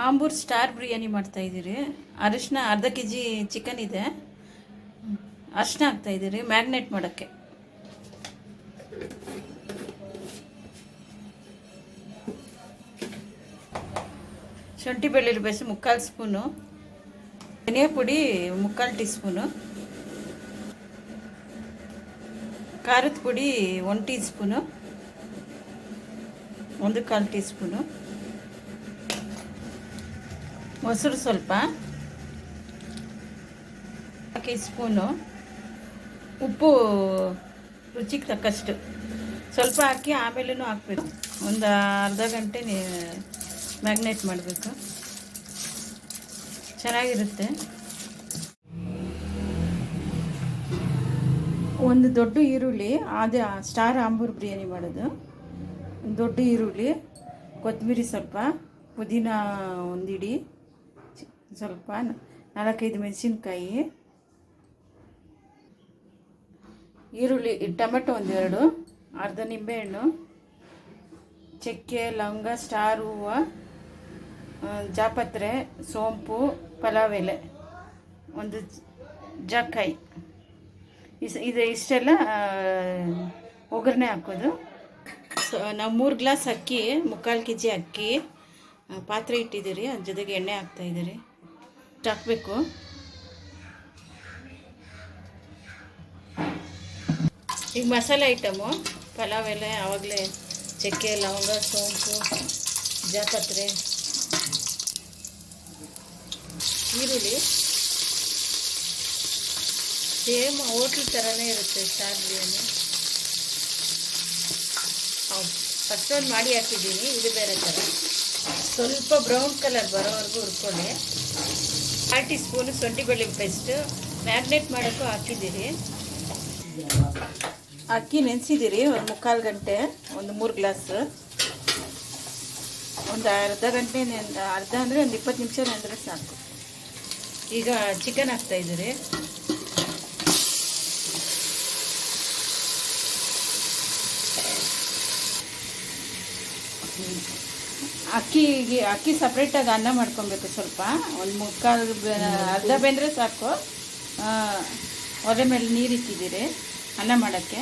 Ambur star biryani ಮಾಡ್ತಾಯಿದ್ದೀರಿ. ಅರಿಶಿನ ಅರ್ಧ K G chicken ಇದೆ. ಅರಿಶಿನ ಹಾಕ್ತಾಯಿದ್ದೀರಿ ಮ್ಯಾಗ್ನೇಟ್ ಮಾಡೋಕ್ಕೆ. ಶುಂಠಿ ಬೆಳ್ಳುಳ್ಳಿ ಪೇಸ್ಟ್ 3/4 ಸ್ಪೂನು, ಧನಿಯಾ ಪುಡಿ 3/4 ಟೀ ಸ್ಪೂನು, ಖಾರದ ಪುಡಿ 1 ಟೀ ಸ್ಪೂನು, 1/4 ಟೀ ಸ್ಪೂನು, ಮೊಸರು ಸ್ವಲ್ಪ 1 ಸ್ಪೂನು, ಉಪ್ಪು ರುಚಿಗೆ ತಕ್ಕಷ್ಟು ಸ್ವಲ್ಪ ಹಾಕಿ ಆಮೇಲೂ ಹಾಕಬೇಕು. ಒಂದು ಅರ್ಧ ಗಂಟೆ ಮ್ಯಾಗ್ನೇಟ್ ಮಾಡಬೇಕು, ಚೆನ್ನಾಗಿರುತ್ತೆ. ಒಂದು ದೊಡ್ಡ ಈರುಳ್ಳಿ, ಅದೇ ಸ್ಟಾರ್ ಆಂಬೂರ್ ಬಿರಿಯಾನಿ ಮಾಡೋದು. ಒಂದು ದೊಡ್ಡ ಈರುಳ್ಳಿ, ಕೊತ್ತಂಬರಿ ಸ್ವಲ್ಪ, ಪುದೀನ ಒಂದಿಡಿ ಸ್ವಲ್ಪ, 4-5 ಮೆಣಸಿನ್ಕಾಯಿ, ಈರುಳ್ಳಿ, ಟೊಮೆಟೊ 1-2, ಅರ್ಧ ನಿಂಬೆಹಣ್ಣು, ಚಕ್ಕೆ, ಲವಂಗ, ಸ್ಟಾರ್ ಹೂವು, ಜಾಪತ್ರೆ, ಸೋಂಪು, ಪಲಾವ್ ಎಲೆ, ಒಂದು ಜಾಕಾಯಿ. ಇಷ್ಟೆಲ್ಲ ಒಗ್ಗರಣೆ ಹಾಕೋದು. ನಾವು 3 ಗ್ಲಾಸ್ ಅಕ್ಕಿ, 3/4 ಕೆ ಜಿ ಅಕ್ಕಿ ಪಾತ್ರೆ ಇಟ್ಟಿದ್ದೀರಿ. ಅದ್ರ ಜೊತೆಗೆ ಎಣ್ಣೆ ಹಾಕ್ತಾಯಿದ್ದೀರಿ. ಹಾಕಬೇಕು. ಈಗ ಮಸಾಲೆ ಐಟಮು, ಪಲಾವ್ ಎಲೆ, ಆವಾಗಲೇ ಚಕ್ಕೆ, ಲವಂಗ, ಸೋಂಪು, ಜಾಪತ್ರೆ, ಈರುಳ್ಳಿ. ಸೇಮ್ ಹೋಟ್ಲ್ ಥರನೇ ಇರುತ್ತೆ ಸ್ಟಾರ್ ಬಿರಿಯಾನಿ. ಫಸ್ಟೊಂದು ಮಾಡಿ ಹಾಕಿದ್ದೀನಿ, ಇದು ಬೇರೆ ಥರ. ಸ್ವಲ್ಪ ಬ್ರೌನ್ ಕಲರ್ ಬರೋವರೆಗೂ ಹುರ್ಕೊಳ್ಳಿ. 1 ಟೀ ಸ್ಪೂನು ಶುಂಠಿ ಬೆಳ್ಳುಳ್ಳಿ ಪೇಸ್ಟು ಮ್ಯಾಗ್ನೇಟ್ ಮಾಡೋಕ್ಕೂ ಹಾಕಿದ್ದೀರಿ. ಅಕ್ಕಿ ನೆನೆಸಿದ್ದೀರಿ ಒಂದು 3/4 ಗಂಟೆ, ಒಂದು 3 ಗ್ಲಾಸ್. ಒಂದು ಅರ್ಧ ಗಂಟೆ ಅರ್ಧ ಅಂದರೆ ಒಂದು 20 ನಿಮಿಷ ನೆಂದರೆ ಸಾಕು. ಈಗ ಚಿಕನ್ ಹಾಕ್ತಾಯಿದ್ದೀರಿ. ಅಕ್ಕಿ ಸಪ್ರೇಟಾಗಿ ಅನ್ನ ಮಾಡ್ಕೊಬೇಕು. ಸ್ವಲ್ಪ ಒಂದು 3/4 ಅರ್ಧ ಬೆಂದರೆ ಸಾಕು. ಒಲೆ ಮೇಲೆ ನೀರು ಇಟ್ಟಿದ್ದೀರಿ ಅನ್ನ ಮಾಡೋಕ್ಕೆ.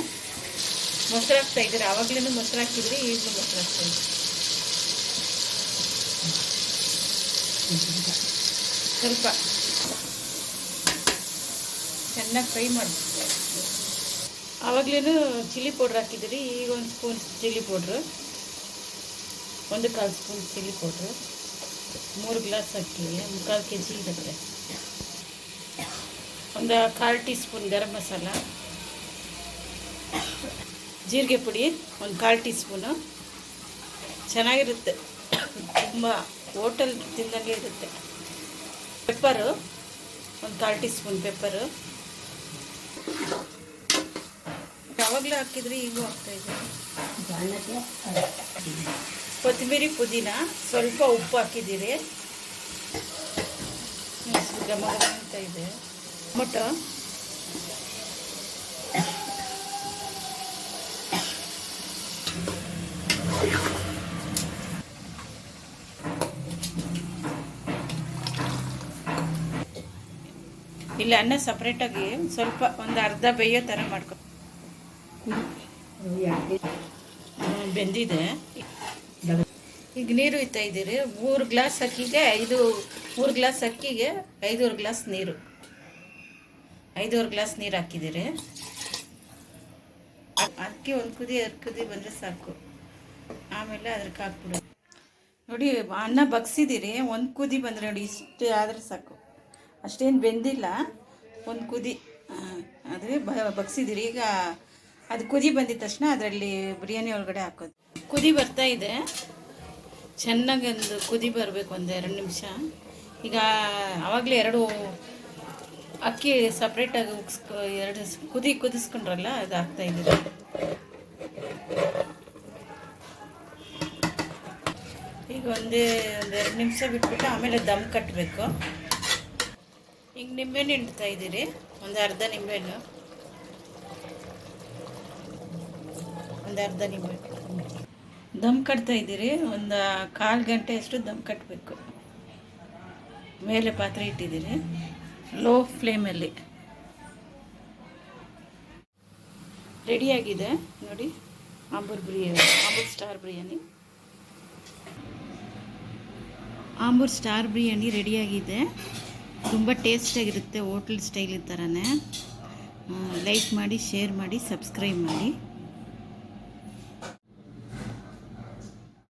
ಮೊಸರು ಹಾಕ್ತಾಯಿದ್ದೀರಿ. ಆವಾಗಲೂ ಮೊಸರು ಹಾಕಿದ್ರಿ, ಈಗಲೂ ಮೊಸರು ಹಾಕ್ತಾಯಿದ್ದೀರಿ. ಸ್ವಲ್ಪ ಚೆನ್ನಾಗಿ ಫ್ರೈ ಮಾಡಿ. ಆವಾಗಲೂ ಚಿಲ್ಲಿ ಪೌಡ್ರ್ ಹಾಕಿದ್ದೀರಿ, ಈಗ 1 spoon chilli powder, 1/4 spoon chilli powder, 3 glass ಅಕ್ಕಿ, 3/4 ಕೆ ಜಿ ಇರುತ್ತೆ. ಒಂದು 1/4 ಟೀ ಸ್ಪೂನ್ ಗರಂ ಮಸಾಲ, ಜೀರಿಗೆ ಪುಡಿ 1/4 ಟೀ ಸ್ಪೂನು. ಚೆನ್ನಾಗಿರುತ್ತೆ, ತುಂಬ ಹೋಟೆಲ್ ತಿಂದಂಗೆ ಇರುತ್ತೆ. Pepper 1/4 tea spoon pepper. ಯಾವಾಗಲೂ ಹಾಕಿದ್ರಿ, ಈಗೂ ಹಾಕ್ತಾಯಿದ್ದೀನಿ. ಕೊತ್ತಂಬರಿ, ಪುದೀನ, ಸ್ವಲ್ಪ ಉಪ್ಪು ಹಾಕಿದ್ದೀರಿ. ಘಮ ಅಂತ ಇದೆ. ಟೊಮೊಟೊ, ಇಲ್ಲಿ ಅನ್ನ ಸಪ್ರೇಟಾಗಿ ಸ್ವಲ್ಪ ಒಂದು ಅರ್ಧ ಬೇಯೋ ಥರ ಮಾಡ್ಕೊ. ಬೆಂದಿದೆ. ಈಗ ನೀರು ಇದ್ದೀರಿ. 3 ಗ್ಲಾಸ್ ಅಕ್ಕಿಗೆ 3 ಗ್ಲಾಸ್ ಅಕ್ಕಿಗೆ 5 ಗ್ಲಾಸ್ ನೀರು, 5 ಗ್ಲಾಸ್ ನೀರು ಹಾಕಿದ್ದೀರಿ. ಅಕ್ಕಿ 1 ಕುದಿ 2 ಕುದಿ ಬಂದರೆ ಸಾಕು. ಆಮೇಲೆ ಅದಕ್ಕೆ ಹಾಕ್ಬಿಡು. ನೋಡಿ, ಅನ್ನ ಬಗ್ಸಿದ್ದೀರಿ. 1 ಕುದಿ ಬಂದರೆ ನೋಡಿ, ಇಷ್ಟು ಆದರೆ ಸಾಕು. ಅಷ್ಟೇನು ಬೆಂದಿಲ್ಲ, 1 ಕುದಿ ಆದರೆ ಬಗ್ಸಿದ್ದೀರಿ. ಈಗ ಅದು ಕುದಿ ಬಂದಿದ ತಕ್ಷಣ ಅದರಲ್ಲಿ ಬಿರಿಯಾನಿ ಒಳಗಡೆ ಹಾಕೋದು. ಕುದಿ ಬರ್ತಾ ಇದೆ, ಚೆನ್ನಾಗಿ ಒಂದು ಕುದಿ ಬರಬೇಕು, 1-2 ನಿಮಿಷ. ಈಗ ಆವಾಗಲೇ 2 ಅಕ್ಕಿ ಸಪ್ರೇಟಾಗಿ 2 ಕುದಿಸ್ಕೊಂಡ್ರಲ್ಲ, ಅದು ಹಾಕ್ತಾಯಿದ್ದೀರಿ. ಈಗ 1-2 ನಿಮಿಷ ಬಿಟ್ಬಿಟ್ಟು ಆಮೇಲೆ ದಮ್ ಕಟ್ಟಬೇಕು. ಈಗ ನಿಂಬೆಹಣ್ಣು ಹಿಂಡ್ತಾಯಿದ್ದೀರಿ, ಒಂದು ಅರ್ಧ ನಿಂಬೆಹಣ್ಣು, ದಮ್ ಕಟ್ತಾಯಿದ್ದೀರಿ. ಒಂದು 1/4 ಗಂಟೆ ಅಷ್ಟು ದಮ್ ಕಟ್ಟಬೇಕು. ಮೇಲೆ ಪಾತ್ರೆ ಇಟ್ಟಿದ್ದೀರಿ, ಲೋ ಫ್ಲೇಮಲ್ಲಿ. ರೆಡಿಯಾಗಿದೆ ನೋಡಿ, ಆಂಬೂರ್ ಸ್ಟಾರ್ ಬಿರಿಯಾನಿ. ಆಂಬೂರ್ ಸ್ಟಾರ್ ಬಿರಿಯಾನಿ ರೆಡಿಯಾಗಿದೆ. ತುಂಬ ಟೇಸ್ಟಾಗಿರುತ್ತೆ, ಹೋಟ್ಲ್ ಸ್ಟೈಲ್ ಥರನೇ. ಲೈಕ್ ಮಾಡಿ, ಶೇರ್ ಮಾಡಿ, ಸಬ್ಸ್ಕ್ರೈಬ್ ಮಾಡಿ.